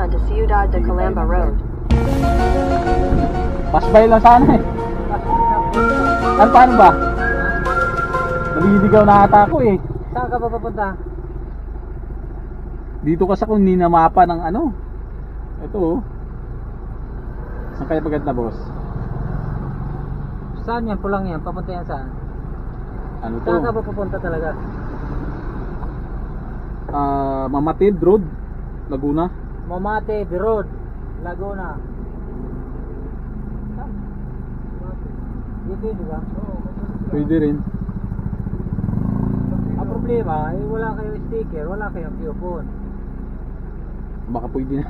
onto Ciudad de Calamba Road. Pasbay lang sana eh. Ano paano ba? Naliligaw na ata ako eh. Saan ka pa papunta? Dito kasi ako hindi na mapa ng ano. Ito oh. Saan kaya maganda boss? Saan yan? Pulang yan? Papunta yan saan? Ano to? Saan ka pa papunta talaga? Mamatid Road, Laguna. Mamate, The Road, Laguna. Saan? Dito yun, di ba? Pwede rin. Ang problema, wala kayong sticker, wala kayong coupon. Baka pwede na.